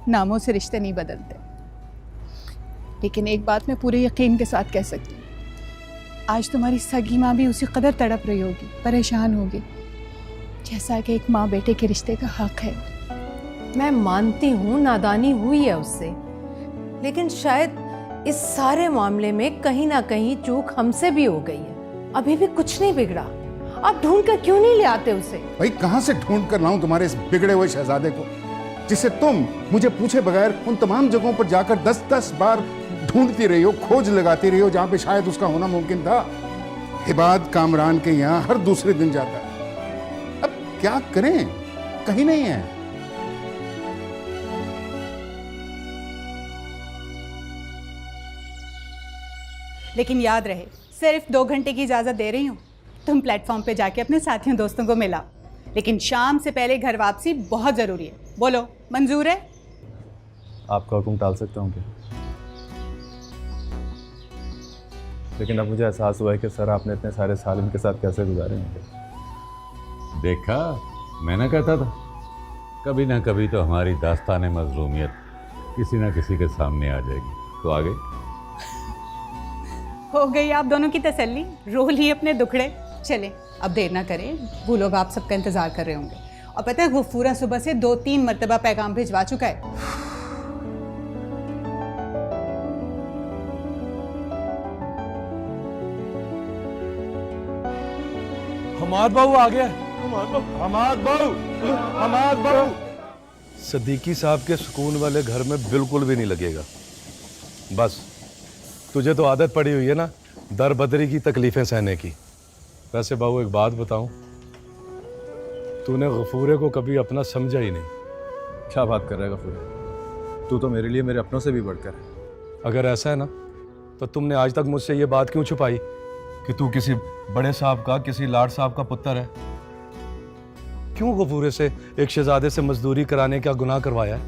नामों से रिश्ते नहीं बदलते। लेकिन एक बात मैं पूरे यकीन के साथ कह सकती हूँ, आज तुम्हारी सगी माँ भी उसी कदर तड़प रही होगी, परेशान होगी, जैसा कि एक माँ बेटे के रिश्ते का हक है। मैं मानती हूँ नादानी हुई है उससे, लेकिन शायद इस सारे मामले में कहीं ना कहीं चूक हमसे भी हो गई है। अभी भी कुछ नहीं बिगड़ा, आप ढूंढ कर क्यों नहीं ले आते उसे? भाई कहां से ढूंढ कर लाऊं तुम्हारे इस बिगड़े हुए शहजादे को, जिसे तुम मुझे पूछे बगैर उन तमाम जगहों पर जाकर 10-10 बार ढूंढती रही हो, खोज लगाती रही हो, जहां पे शायद उसका होना मुमकिन था। इबाद कामरान के यहां हर दूसरे दिन जाता है। अब क्या करें, कहीं नहीं है। लेकिन याद रहे, सिर्फ 2 घंटे की इजाज़त दे रही हूँ। तुम प्लेटफॉर्म पे जाके अपने साथियों दोस्तों को मिलाओ, लेकिन शाम से पहले घर वापसी बहुत ज़रूरी है। बोलो, मंजूर है? आपका हुक्म टाल सकता हूँ क्या? लेकिन अब मुझे एहसास हुआ है कि सर आपने इतने सारे साल इनके साथ कैसे गुजारे होंगे। देखा, मैं ना कहता था, कभी ना कभी तो हमारी दास्तान मजलूमियत किसी ना किसी के सामने आ जाएगी। तो आ गई। हो गई आप दोनों की तसल्ली, रो लिए अपने दुखड़े। चले अब देर ना करें, वो लोग आप सबका इंतजार कर रहे होंगे। और पता है गफूरा सुबह से 2-3 मरतबा पैगाम भिजवा चुका है। हमाद बाबू आ गया। हमाद बाबू सदीकी साहब के सुकून वाले घर में बिल्कुल भी नहीं लगेगा। बस तुझे तो आदत पड़ी हुई है ना दर बदरी की तकलीफें सहने की। वैसे बाबू एक बात बताऊं, तूने गफूरे को कभी अपना समझा ही नहीं। क्या बात कर रहा है गफूर, तू तो मेरे लिए मेरे अपनों से भी बढ़कर है। अगर ऐसा है ना तो तुमने आज तक मुझसे ये बात क्यों छुपाई कि तू किसी बड़े साहब का, किसी लाड साहब का पुत्र है? क्यों गफूरे से एक शहजादे से मजदूरी कराने का गुनाह करवाया है?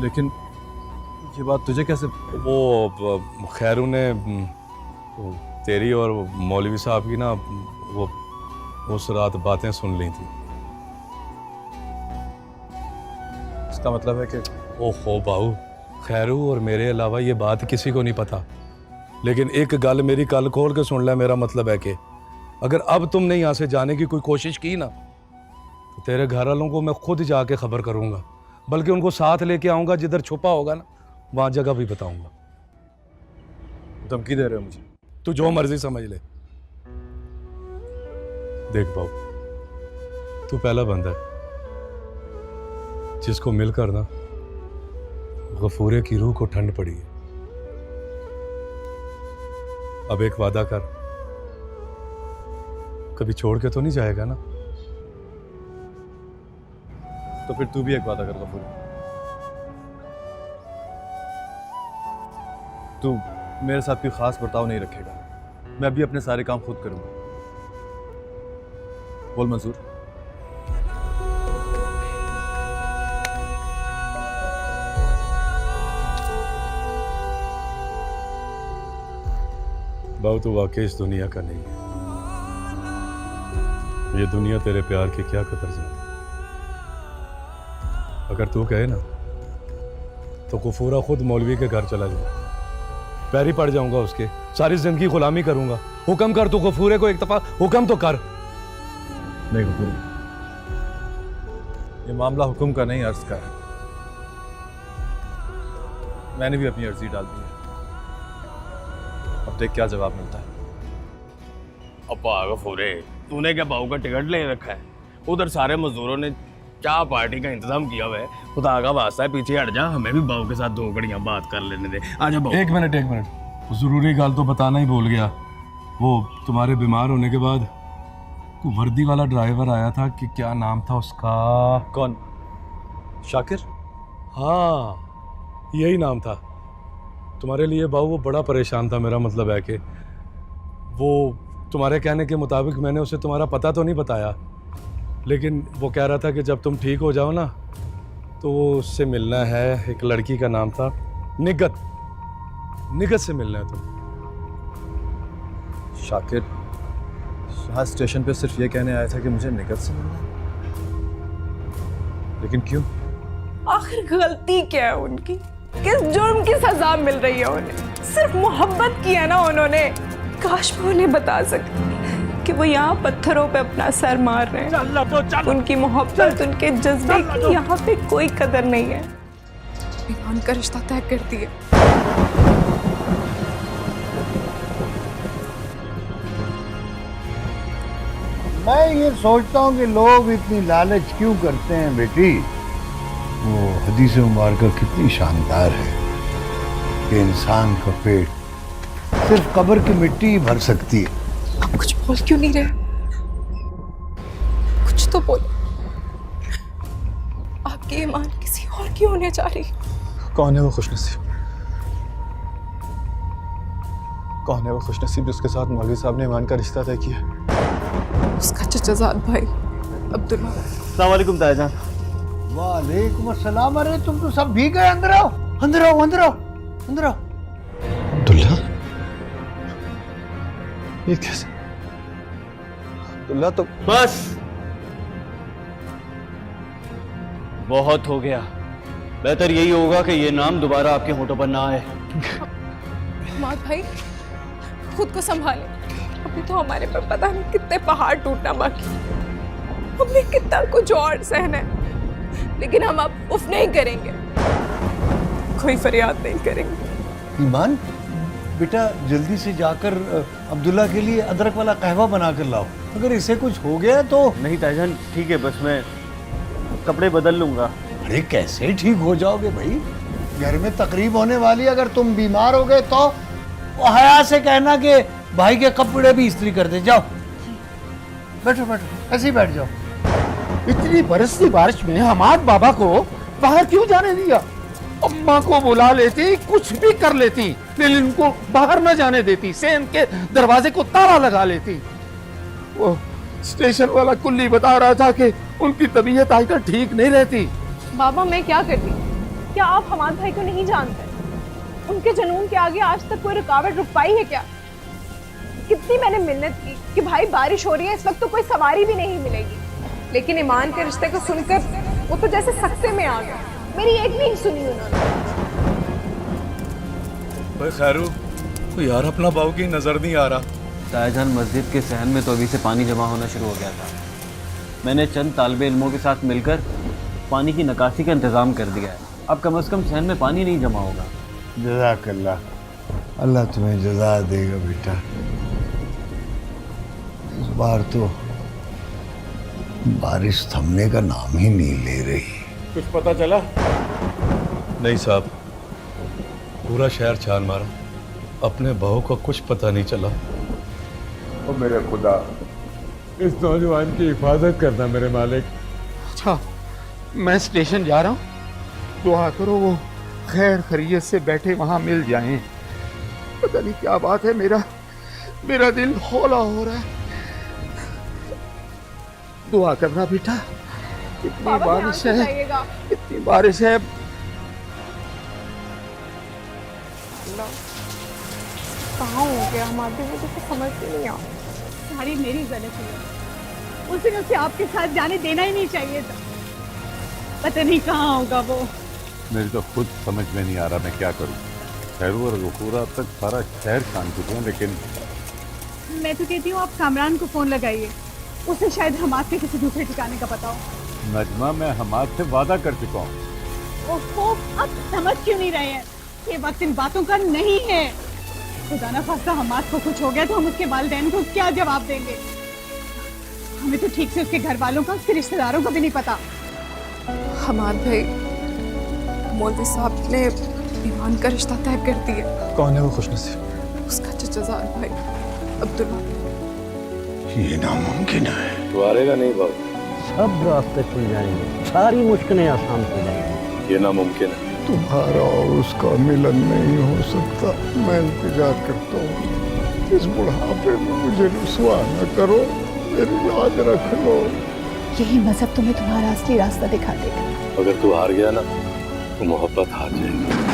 लेकिन ये बात तुझे कैसे? वो खैरू ने तेरी और मौलवी साहब की ना वो उस रात बातें सुन ली थी। इसका मतलब है कि ओहो बाबू, खैरू और मेरे अलावा ये बात किसी को नहीं पता। लेकिन एक गल मेरी कल खोल के सुन ले, मेरा मतलब है कि अगर अब तुमने यहाँ से जाने की कोई कोशिश की ना तो तेरे घर वालों को मैं खुद जाके खबर करूँगा, बल्कि उनको साथ लेके आऊँगा। जिधर छुपा होगा ना वहाँ जगह भी बताऊँगा। धमकी दे रहे हो मुझे? तू जो मर्जी समझ ले। देख बाबू, तू पहला बंदा है जिसको मिलकर ना गफूरे की रूह को ठंड पड़ी है। अब एक वादा कर, कभी छोड़ के तो नहीं जाएगा ना? तो फिर तू भी एक वादा कर गफूर, तू मेरे साथ कोई खास बर्ताव नहीं रखेगा। मैं भी अपने सारे काम खुद करूंगा। बोल मंसूर। बाबू तू वाकई इस दुनिया का नहीं है। ये दुनिया तेरे प्यार की क्या कदर जानती। अगर तू कहे ना तो गफूरा खुद मौलवी के घर चला जाए, पैरी पड़ जाऊंगा उसके, सारी जिंदगी गुलामी करूंगा। हुक्म कर तू गफूरे को, एक दफा हुक्म तो कर। नहीं गफूर, ये मामला हुक्म का नहीं, अर्ज का है। मैंने भी अपनी अर्जी डाल दी है, अब देख क्या जवाब मिलता है। अपा गफूरे, तूने क्या बाबू का टिकट ले रखा है? उधर सारे मजदूरों ने क्या पार्टी का इंतजाम किया हुआ है। खुदा का वास्ता है पीछे हट जा, हमें भी बाबू के साथ 2 घड़ियां बात कर लेने दे। आजा बाबू। एक मिनट जरूरी गल तो बताना ही भूल गया। वो तुम्हारे बीमार होने के बाद वर्दी वाला ड्राइवर आया था कि क्या नाम था उसका? कौन? शाकिर? हाँ यही नाम था। तुम्हारे लिए बाबू वो बड़ा परेशान था। मेरा मतलब है कि वो तुम्हारे कहने के मुताबिक मैंने उसे तुम्हारा पता तो नहीं बताया, लेकिन वो कह रहा था कि जब तुम ठीक हो जाओ ना तो उससे मिलना है। एक लड़की का नाम था निगत से मिलना है तुम। शाकिर यहाँ स्टेशन पे सिर्फ ये कहने आया था कि मुझे निगत से मिलना है, लेकिन क्यों? आखिर गलती क्या है उनकी? किस जुर्म की सजा मिल रही है उन्हें? सिर्फ मोहब्बत की है ना उन्होंने। काश मैं उन्हें बता सकती कि वो यहाँ पत्थरों पे अपना सर मार रहे हैं। उनकी मोहब्बत, उनके जज्बे की यहाँ पे कोई कदर नहीं है। ईमान का रिश्ता तय कर दिया। मैं ये सोचता हूँ कि लोग इतनी लालच क्यों करते हैं बेटी। वो हदीस मुबारका कितनी शानदार है कि इंसान का पेट सिर्फ कब्र की मिट्टी ही भर सकती है। आप कुछ बोल क्यों नहीं रहे? कुछ तो बोलो। आपकी ईमान किसी और की होने जा रही है। कौन है वो खुशनसीब? कौन है वो खुशनसीब जिसके साथ मौलवी साहब ने ईमान का रिश्ता तय किया? उसका चचाजाद भाई अब्दुल्ला। अस्सलाम वालेकुम तायाजान। वालेकुम अस्सलाम। अरे तुम तो सब भीग गए। अंदर आओ, अंदर आओ, अंदर आओ, अंदर आओ। अब्दुल्ला, ये कैसे? अब्दुल्ला तो बस बहुत हो गया। बेहतर यही होगा कि ये नाम दोबारा आपके होठों पर ना आए। हमाद भाई खुद को संभाले। अभी तो हमारे पर पता नहीं कितने पहाड़ टूटना बाकी। हमने कितना कुछ और सहना है, लेकिन हम अब उफ नहीं करेंगे, कोई फरियाद नहीं करेंगे। ईमान बेटा, जल्दी से जाकर अब्दुल्ला के लिए अदरक वाला कहवा बना कर लाओ। अगर इसे कुछ हो गया तो। नहीं तायाजान, ठीक है, बस मैं कपड़े बदल लूंगा। अरे कैसे ठीक हो जाओगे भाई? घर में तकरीब होने वाली, अगर तुम बीमार हो गए तो हया से कहना कि भाई के कपड़े भी इस्त्री कर दे। जाओ बैठो बैठो, ऐसे ही बैठ जाओ। इतनी बरसती बारिश में हमाद बाबा को बाहर क्यों जाने दिया? अम्मा को बुला लेती, कुछ भी कर लेती, लेकिन उनको बाहर न जाने देती। सेन के दरवाजे को ताला लगा लेती। वो स्टेशन वाला कुल्ली बता रहा था कि उनकी तबीयत आजकल ठीक नहीं रहती। बाबा मैं क्या करती? क्या आप हमाद भाई को नहीं जानते? उनके जुनून के आगे आज तक कोई रुकावट रुक पाई है क्या? कितनी मैंने मिन्नत की कि भाई बारिश हो रही है, इस वक्त तो कोई सवारी भी नहीं मिलेगी, लेकिन ईमान के रिश्ते को सुनकर वो तो जैसे सख्ते में आ गए। मेरी एक नहीं सुनी उन्होंने। भाई खैरू, तो यार अपना बाबू की नजर नहीं आ रहा। तायाजान, मस्जिद के सहन में तो अभी से पानी जमा होना शुरू हो गया था। मैंने चंद तालिबे इल्मों के साथ मिलकर पानी की निकासी का इंतजाम कर दिया है। अब कम से कम सहन में पानी नहीं जमा होगा। जज़ाकल्लाह, अल्लाह तुम्हें जज़ा देगा बेटा। इस बार तो बारिश थमने का नाम ही नहीं ले रही। कुछ पता चला? नहीं साहब, पूरा शहर छान मारा, अपने बहू को कुछ पता नहीं चला। ओ मेरे खुदा, इस नौजवान की हिफाजत करना मेरे मालिक। अच्छा, मैं स्टेशन जा रहा हूँ, दुआ करो वो खैर खैरियत से बैठे वहां मिल जाएं। पता नहीं क्या बात है, मेरा दिल हौला हो रहा है। दुआ करना बेटा। इतनी बारिश है, इतनी बारिश है। कहाँ हो गया हमारे? मुझे तो समझ नहीं आ। सारी मेरी गलती है। उस दिन उसे आपके साथ जाने देना ही नहीं चाहिए था। पता नहीं कहाँ होगा वो। मेरी तो खुद समझ में नहीं आ रहा मैं क्या करूं। खैरू और गफूरा अब तक सारा शहर छान चुके हैं, लेकिन मैं तो कहती हूँ आप कामरान को फोन लगाइए, उसे शायद हमाद के किसी दूसरे ठिकाने का पता हो। नजमा, मैं हमाद से वादा कर चुका हूँ। ओहो, आप समझ क्यों नहीं रहे हैं? ये वक्त इन बातों का नहीं है। खुदा ना खास्ता हमाद को कुछ हो गया तो हम उसके वालिदैन को क्या जवाब देंगे? हमें तो ठीक से उसके घर वालों का, उसके रिश्तेदारों को भी नहीं पता। हमाद भाई, मौलवी साहब ने ईमान का रिश्ता तय कर दिया। कौन है वो खुशनसीब? उसका चचाजाद भाई अब्दुल्ला। ये नामुमकिन है। तो आएगा नहीं बाबू? सब रास्ते खुल जाएंगे, सारी मुश्किलें आसान हो जाएंगी। ये नामुमकिन है। तुम्हारा और उसका मिलन नहीं हो सकता। मैं इंतजार करता हूँ। इस बुढ़ापे में मुझे रुसवा न करो, मेरी याद रख लो। यही मजहब तुम्हें तुम्हारा असली रास्ता दिखा देगा। अगर तू हार गया ना, तो मोहब्बत हार जाएगी।